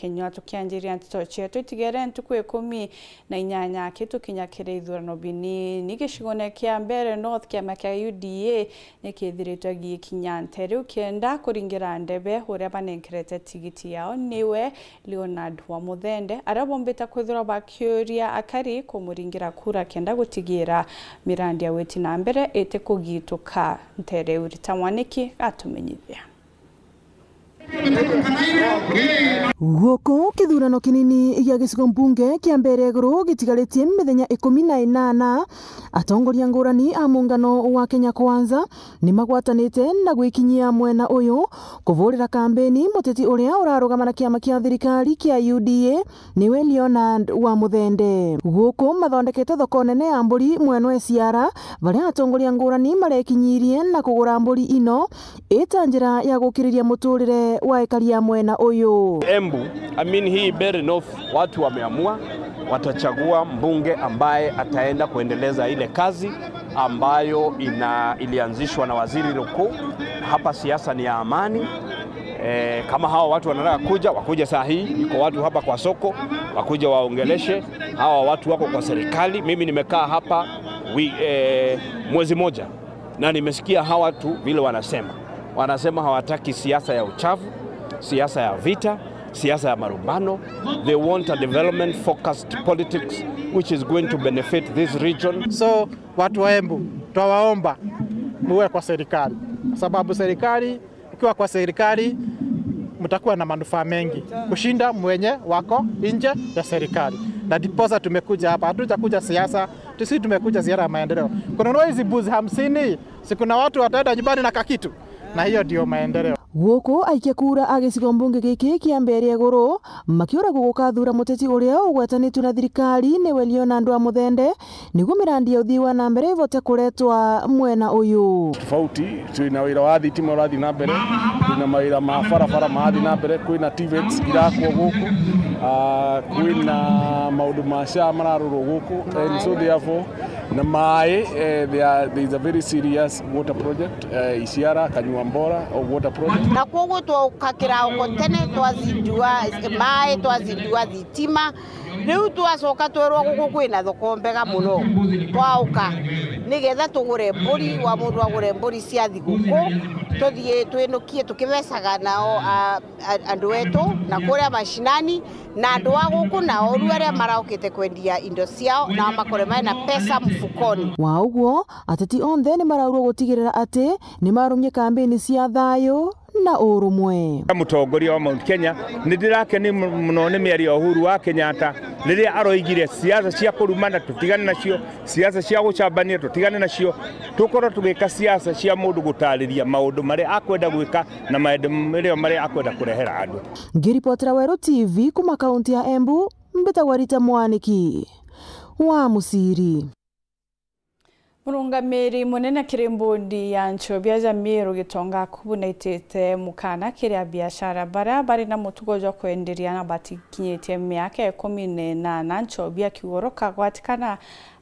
Kenywa tukianjiria ntito chetu itigere ntuku 18 kitu kinyakire ithurano binini gicigone kia mbere North kiama kia UDA nikithiritwe gikinya nteru kenda kuringira ndebe uria banenkirete tigiti yao niwe Leonard wa Muthende arabombeta kwithura bakiuria akari kumuringira kura kenda gutigira mirandi ya weti na mbere ete kugituka ntere uritamwaniki atumenyithia Guoko kithurano kinini gia gicigo mbunge kia mbere iguru gitigarĩtie mĩthenya 18 atongoria ngũrani a muungano wa Kenya Kwanza ni magwatanĩte na gwikinyia mwena uyu kuvurira kambeni muteti uria urarugama na kiama kia thirikari kia UDA niwe Leonard wa Muthende. Guoko mathondekete thoko nene ya mburi mwena Ciara baria atongoria ngũrani marekinyirie na kugura mburi ino ita njira ya gukiriria muturire wa ekaria mwena uyu. Embu, hii Bere North watu wameamua watachagua mbunge ambaye ataenda kuendeleza ile kazi ambayo ilianzishwa na waziri mkuu. Hapa siasa ni ya amani. Kama hawa watu wanataka kuja, wakuja saa hii. Iko watu hapa kwa soko, wakuja waongeleshe. Hawa watu wako kwa serikali. Mimi nimekaa hapa mwezi moja na nimesikia hawa watu vile wanasema. Wanasema hawataki siasa ya uchafu, siasa ya vita, siasa ya marumbano. They want a development focused politics which is going to benefit this region. So watu wa Embu twawaomba muwe kwa serikali, sababu serikali ikiwa kwa serikali mtakuwa na manufaa mengi kushinda mwenye wako nje ya serikali. Na diposa tumekuja hapa, hatujakuja siasa, sisi tumekuja ziara ya maendeleo. Kununua hizi buzi 50, si kuna watu wataenda nyumbani na kakitu, na hiyo ndio maendeleo. Guoko aikia kura agicigo mbunge giki kia mbere iguru makiura gugukathura muteti uria ugwetanitwe na thirikari niwe Leonard wa Muthende niguo mirandi ya uthii wa na mbere ivote kuretwa mwena uyu. Tofauti twina wira wa thitima urathi na mbere, twina mawira ma barabara mathi na mbere, kwina TVETs irakwo guku, kwina maundu ma SHA mararurwo guku, and so therefore na mai there is a very serious water project Isiara Kanyua Mbora water project. Na kogo twakira ukotene twazindua mai twazindua thitima riu twacoka twerwo guku kwina thoko mbega muno twauka nigetha tugure mburi wa mundu agure mburi cia thiguku tuthie twinukie tukibecaga nao andu etu na kuria mashinani na andu a guku na oru aria maraukite kwendia indo ciao na makore na pesa mfukoni. Wa uguo ateti onthe ni maraurwo gutigirira ati ni marumye kambeni cia thayo na urumwe. Mutongoria wa Mount Kenya ndirakeni muno ni miario Uhuru wa Kenyatta riria aroigire siasa cia kurumana tutigane nacio, siasa cia gucambania tutigane nacio, tukorwo tugika siasa cia mundu gutariria maundu mari akwenda gwika na maundu mari akwenda kurehera andu. Ngiripotera Weru TV kuma kaunti ya Embu, Mbitagwa Rita Mwaniki wa Musiri. Murungamiri munene kirimbondi ya Nchobia Jamiru Gitonga kubunaitete mukana kiria biashara bari na mutugo jo kwenderia na batikinyete miaka 18 Nchobia kiworoka gwatikana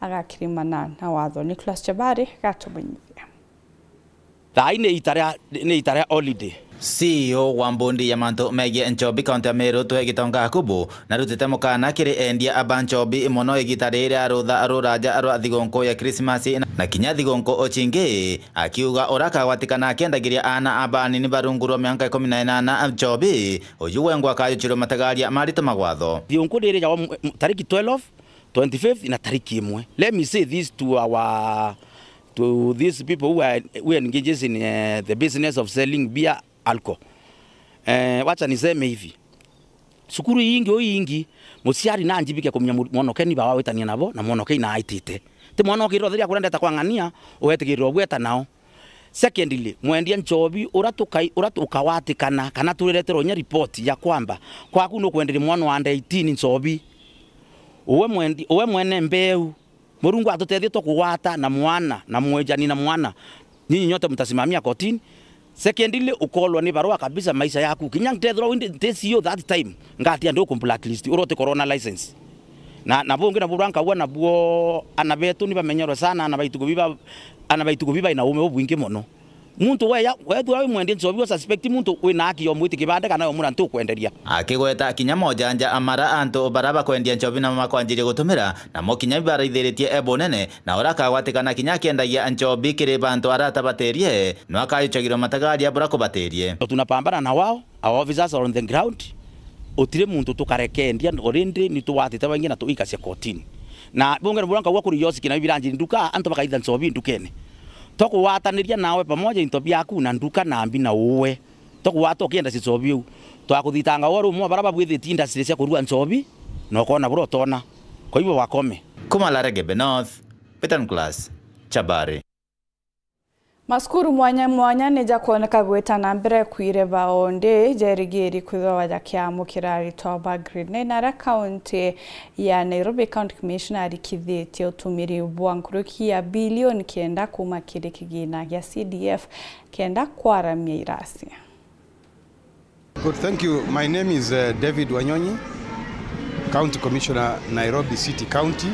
agakirimana na watho. Nicholas Chabari gatumenyithia. Thaine itarea holiday. CEO wa mbondi ya manto megie Nchobi kaunti ya Meru twe Gitonga kubu na rutite mukana kiri endia aba Nchobi mono igitarire arutha aruraja arwa thigonko ya Christmas na kinya thigonko ochingi akiuga oraka watikana akiendagiria ana abani ni barungurwa miaka 18 Nchobi uyu ngwa kayuchiro matagaria marito magwatho thigonko rire ya tariki 12 25 na tariki 1. Let me say this to these people who are engaged in the business of selling beer, alcohol. Wacha niseme hivi. Sukuru yingi musiari na njibike kumya mwonoke ni bawa wetania nabo na mwonoke ina aitite. Te mwonoke ro thiria kurendeta kwangania uhetigirwo gweta nao. Secondly, mwendia Nchobi uratuka watikana kana tureretero nya report ya kwamba kwaku no kwenderia mwana wa 18 Nchobi. Uwe mwene mbeu Murungu atutethie tukugwata na mwana na mwenjani na mwana nyinyi nyote mtasimamia kotini. Secondly, ukolwa ni barua kabisa maisha yaku kinyang tethro windi CEO that time ngati ando ku blacklist urote corona license na bonge na buranka wana buo anabetu ni bamenyero sana anabaitugo biba ina ume obwingi mono muntu wewe mwende nzobi suspect muntu wina haki yo mwiti kibande kana yo murantu kwenderia akigweta kinya moja anja amara antu baraba kwendia nchobi na makwanjire gutumira na mokinya baraithiritie ebonene na oraka gwatikana kinya kiendagia nchobi kiri bantu arata baterie no akayuchagiro matagari abura kubaterie tunapambana na wao our officers are on the ground otire muntu tukarekendia orindi ni tuwatite bangi na tuikasia kotini na bongera buranka gwa kuri yosi kina biranji nduka antu bakaitha nchobi ndukene tokuwataniria nawe pamoja into byaku na nduka nambi na uwe tokuwata ukienda sichobi twakuthitanga woru mwa baraba bwithiti industry cia kurua nchobi no kona bro tona kwa hivyo wakome Kumala Regebe North Peter Class Chabari Maskuru mwanya neja kuoneka gweta na mbere kwire baonde jerigeri kuthwa ya kiamu kirari toba grade na county ya Nairobi County Commissioner arikithite utumiri bwankuruki ya bilioni kenda kuma kire kigina ya CDF kenda kwaramia irasi. Good, thank you. My name is David Wanyonyi, County Commissioner, Nairobi City County.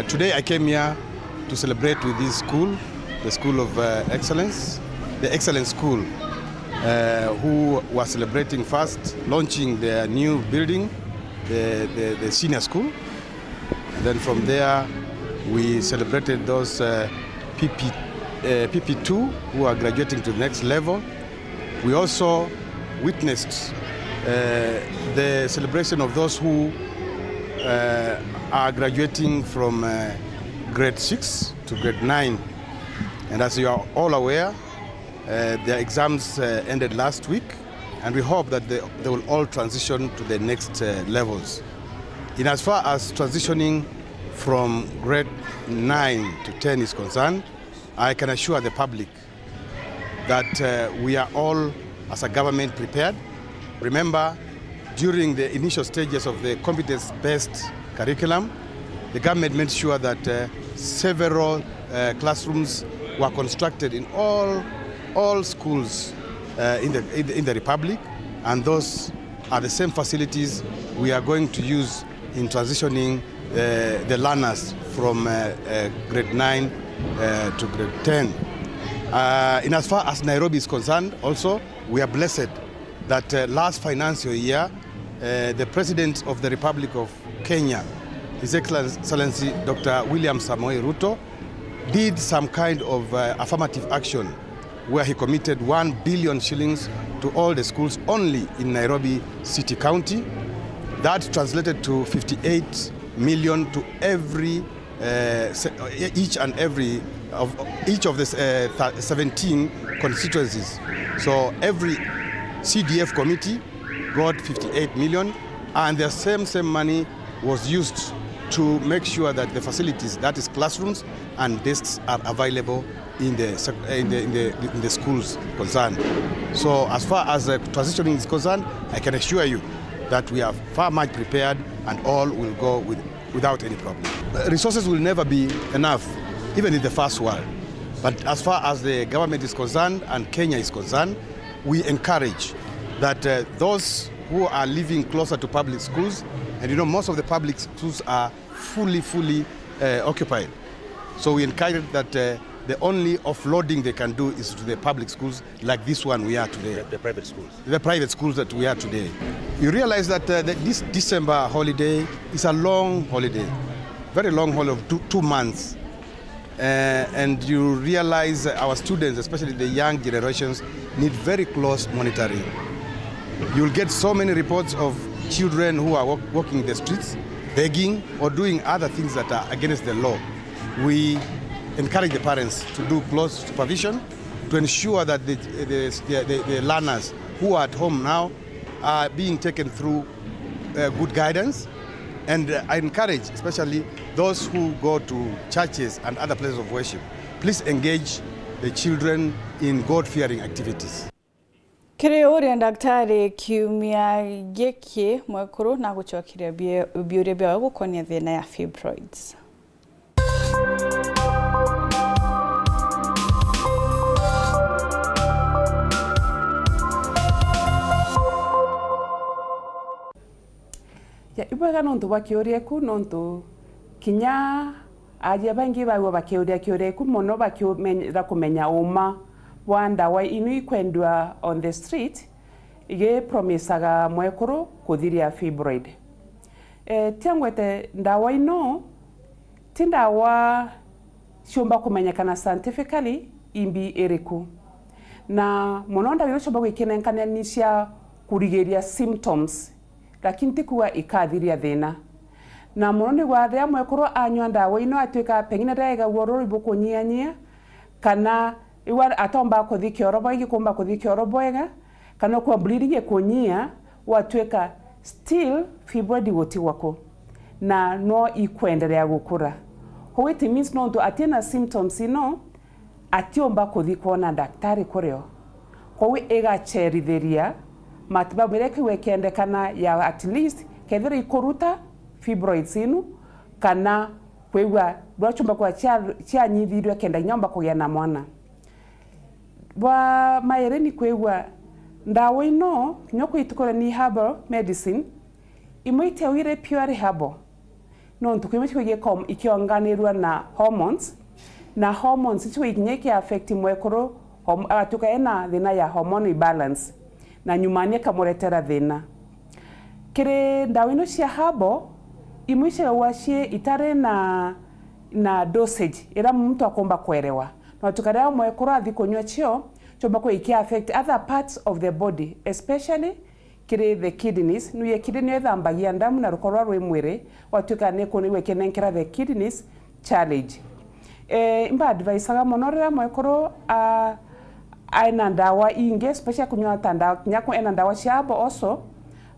Today I came here to celebrate with this school, the School of Excellence, the Excellence School, who was celebrating first, launching their new building, the senior school. And then from there, we celebrated those PP2 who are graduating to the next level. We also witnessed the celebration of those who are graduating from grade 6 to grade 9. And as you are all aware, their exams ended last week, and we hope that they will all transition to the next levels. In as far as transitioning from grade 9 to 10 is concerned, I can assure the public that we are all, as a government, prepared. Remember, during the initial stages of the competence-based curriculum, the government made sure that several classrooms were constructed in all schools in the Republic, and those are the same facilities we are going to use in transitioning the learners from grade 9 to grade 10. In as far as Nairobi is concerned, also, we are blessed that last financial year, the President of the Republic of Kenya, His Excellency Dr. William Samoei Ruto, did some kind of affirmative action where he committed 1 billion shillings to all the schools only in Nairobi City County. That translated to 58 million to every each of the 17 constituencies. So every CDF committee got 58 million, and the same money was used to make sure that the facilities, that is classrooms and desks, are available in the schools concerned. So as far as transitioning is concerned, I can assure you that we are far much prepared and all will go without any problem. Resources will never be enough, even in the first world. But as far as the government is concerned and Kenya is concerned, we encourage that those who are living closer to public schools, and you know most of the public schools are fully occupied. So we encourage that the only offloading they can do is to the public schools like this one we are today. The private schools? The private schools that we are today. You realize that this December holiday is a long holiday, very long holiday of 2 months. And you realize our students, especially the young generations, need very close monitoring. You'll get so many reports of children who are walking the streets, begging or doing other things that are against the law. We encourage the parents to do close supervision to ensure that the learners who are at home now are being taken through good guidance. And I encourage especially those who go to churches and other places of worship, please engage the children in God-fearing activities. Kire uri daktari kiumia giki mwekuru na gucokiria biure bia gukonia thina ya fibroids. Ya ibwaga nontu bakiuria ku nontu kinya aje bangi bawo bakiuria kumono bakiumenya kumenya uma wa ndawa inu ikwendwa on the street ige promisaga mwekuru kuthiria fibroid tiangwete ndawa ino tindawa ciumba kumenyekana scientifically imbi iriku na mononda wiro ciumba gwikinenkania ni cia kurigiria symptoms lakini tikuwa ikathiria thina na mononi gwa ria mwekuru anywa ndawa ino atwika pengine ndaiga woro ibukunyia kana iwa atomba kuthiki orobo igikumba kuthiki orobo ega kana kwa bleeding kunyia watwika still fibroid goti wako na no ikwendelea gukura ho it means no to atena symptoms ino atiomba kuthi kuona daktari kureo kwa ega cherithiria matibabu reke wekendekana ya at least kethira ikuruta fibroids inu kana kwegwa bwachumba kwa chia nyithirwe kenda nyomba kugia na mwana bwa maereni kwegwa ndawa ino nyoko itukora ni herbal medicine imwite wire pure herbal no ntukwimiti kwege kom ikionganirwa na hormones ichwe ikinyeke affect mwekoro atuka ena thina ya hormone balance na nyumania kamuretera thina kire ndawa ino cia herbal imwishe washie itare na dosage ira mtu akomba kwerewa na tukaria mwekoro athi kunywa chio chomba ko iki affect other parts of the body especially kire the kidneys nuye kidney thambagia ndamu na rukorwa rwe mwire watuka ne ko niwe kenenkera the kidneys challenge imba advice aga monorera mwekoro aina ndawa inge especially kunywa tanda nyako ena ndawa ciabo also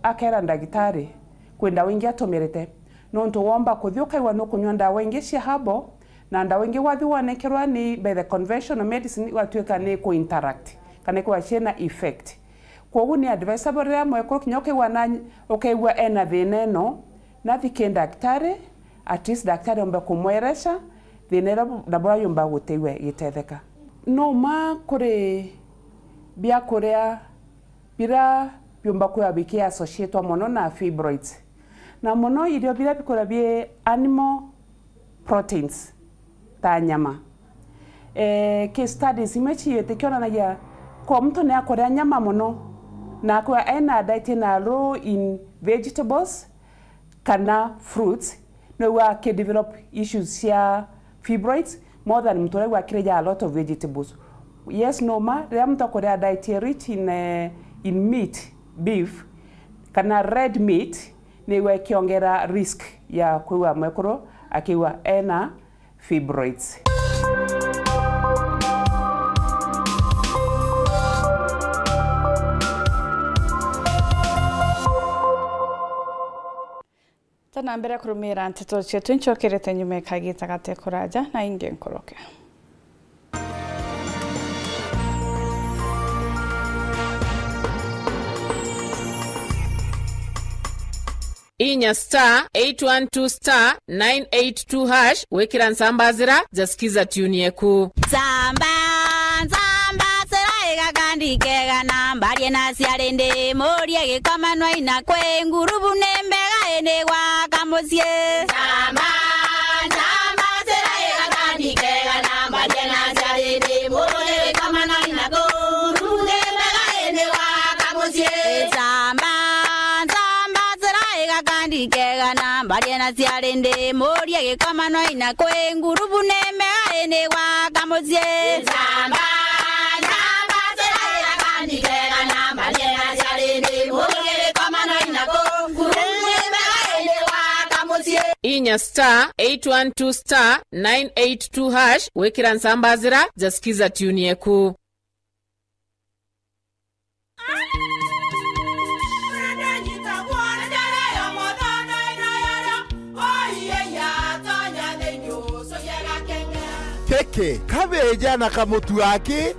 akera ndagitari kwenda wingi atomerete nonto womba kuthioka iwa no kunywa ndawa inge cia habo na ndawa inge wathi wanekerwa ni by the conventional medicine watweka ne ko interact kana ko achena effect kwa ni advisable ya mwekoro kinyoke wana okaiwa ena thina no na thikenda daktari at least daktari omba kumweresha thina dabora yomba gutewe gitetheka no ma kore bia korea bira byomba kwa biki associate mono na fibroids na mono irio bira bikora bie animal proteins ta nyama ke studies imechi yote kiona na ya kwa mtu ne akora nyama mono na kwa ena diet na low in vegetables kana fruits no wa ke develop issues ya fibroids more than mtu wa kireja a lot of vegetables yes no ma ria mtu akora diet rich in meat beef kana red meat ni wekiongera risk ya kuwa mwekoro akiwa ena fibroids. Tana mbere kurumira nteto cietu ncokerete nyume kagita gate kuraja na inge nkoroke. Inya star 812 star 982 hash wekira nsambazira jasikiza tune yeku samba sera gandi kega nambari na siarende morie gikamanwa ina kwe ngurubu nembega ene wa kamosie samba sera gandi kega nambari na siarende morie gikamanwa ina ngurubu nembega ene wa kamosie samba kega nambari na siarende morie gikamanwa ina kwe ngurubu nembega ene wa kamosie samba Inya star 812 star 982 hash wekira nsambazira jasikiza tune yeku Keke kabeja na kamutu yake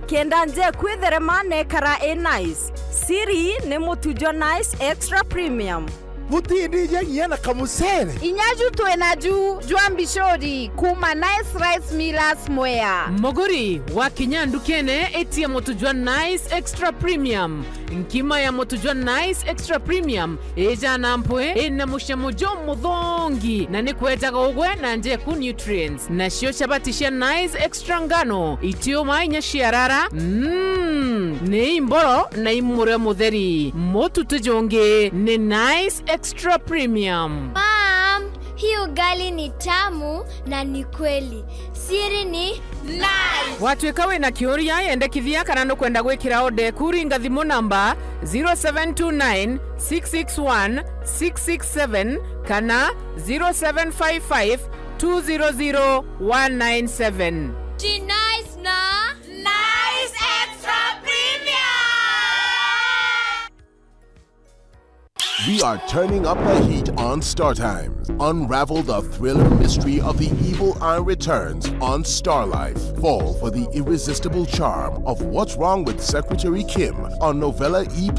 kenda nje kwithere mane kara nice siri ne mutujo nice extra premium Butindi yengiana kamusere. Inyaju tuenaju Juambishori kuma Nice Rice Millers Mwea. Mogori wa Kinyandu kene eti ya motujua Nice Extra Premium. Nkima ya motujua Nice Extra Premium eja nampwe ena mushamujo mudhongi na nikweta gogwe na nje ku nutrients na shio chabatisha Nice Extra ngano itio mainya shiarara ne imboro na imure mutheri motu tujonge ne Nice Extra Premium. Mom, hii ugali ni tamu na ni kweli. Siri ni nice. Watu ikawe na kioria yende kithia kanano kwenda gwikira ode kuringa thimu namba 0729 661 667 kana 0755 200 197. Ji nice na Nice Extra Premium. We are turning up the heat on Star Times. Unravel the thriller mystery of the evil eye returns on Star Life. Fall for the irresistible charm of What's Wrong with Secretary Kim on Novella E+.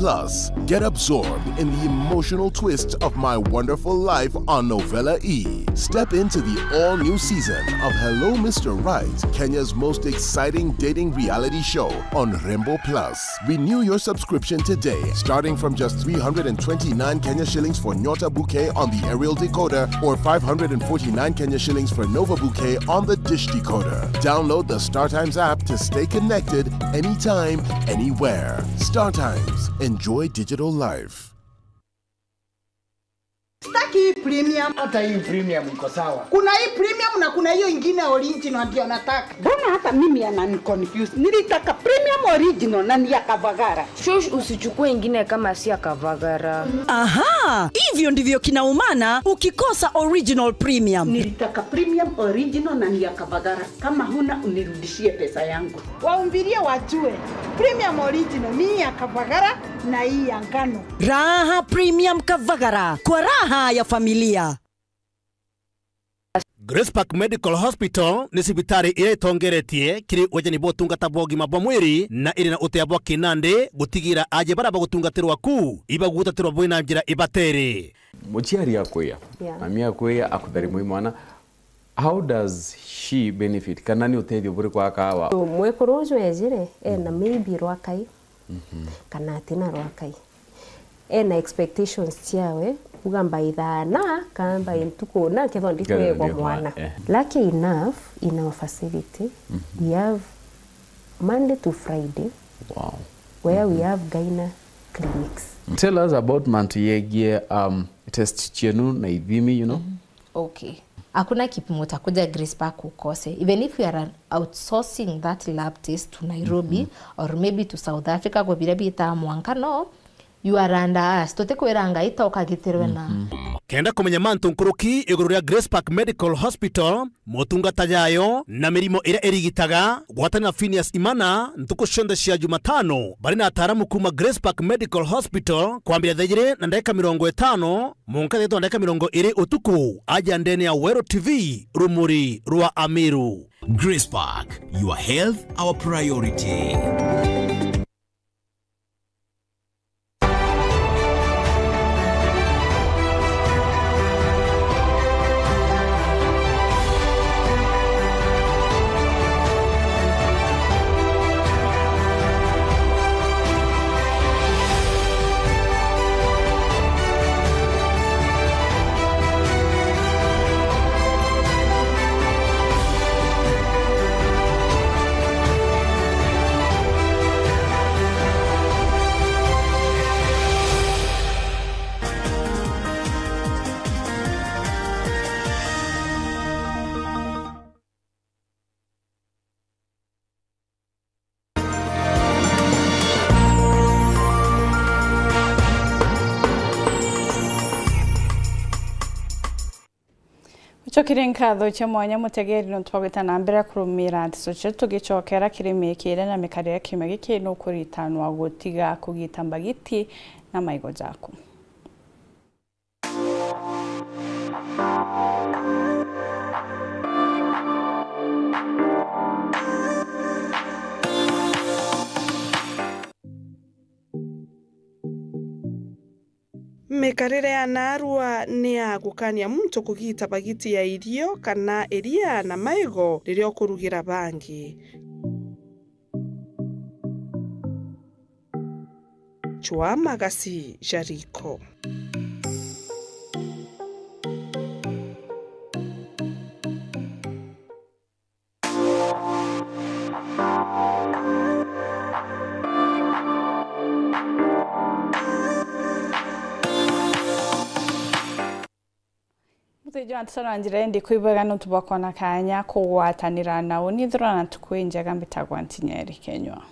Get absorbed in the emotional twists of My Wonderful Life on Novella E. Step into the all-new season of Hello Mr. Right, Kenya's most exciting dating reality show on Rainbow Plus. Renew your subscription today, starting from just 329 Kenya shillings for Nyota Bouquet on the aerial decoder or 549 Kenya shillings for Nova Bouquet on the dish decoder. Download the StarTimes app to stay connected anytime, anywhere. StarTimes. Enjoy digital life. Staki premium. Hata hii premium iko sawa. Kuna hii premium na kuna hiyo ingine original ndio nataka. Mbona hata mimi anani confuse? Nilitaka premium original na ni ya Kavagara. Shosh, usichukue ingine kama si ya Kavagara. Aha, hivyo ndivyo kinaumana ukikosa original premium. Nilitaka premium original na ni ya Kavagara. Kama huna unirudishie pesa yangu. Waumbirie wajue. Premium original ni ya Kavagara na hii ya ngano. Raha premium Kavagara. Kwa raha ya familia. Grace Park Medical Hospital ni sibitari iretongeretie kiri wajani botungata bogima bwa mwiri na iri na uteabwa kinande gutigira aje baraba gutungatirwa ku iba gutatirwa bwina njira ibatere mochiari yakoya ami yakoya akudari mwana. How does she benefit? Kanani utedio buri kwa kawa mwekorojo ejire na maybe rwakai kana tina rwakai na expectations tiawe ugamba idhana kamba intuko na ketho nditwe kwa mwana. Lucky enough in our facility we have Monday to Friday where we have gyna clinics. Tell us about Mantuyege test chenu na idhimi, you know. Okay. Hakuna kipimo takuja Grace Park ukose. Even if we are outsourcing that lab test to Nairobi or maybe to South Africa kwa birabi ita mwankano, you are under us. Tote kweranga ita ukagitirwe na. Kenda kumenya mantu nkuruki iguru rya Grace Park Medical Hospital motungata yayo na mirimo ira erigitaga gwatana Phineas Imana ntuko shonda cia Jumatano bari na ataramu kuma Grace Park Medical Hospital kwambia thegire na ndeka 50 munka theto ndeka 20 utuku aja ndene ya Wero TV rumuri rwa Amiru. Grace Park, your health our priority. Chokire nkatho cha mwanya mutegeri no twagwita na mbere kurumira ndisoche tugicokera kirimikire na mikarire kimwe no kuritanwa gutiga kugitamba giti na maigo jako. Mikarire ya narua ni ya gukania muntu kugita bagiti ya irio kana iria na maigo ririo kurugira bangi. Chua Magasi Jariko. John Soranjire ndi kuibaga no tubakona kanya kugwatanira nawo nithurana tukwenjaga mbitagwa Ntinyeri Kenywa.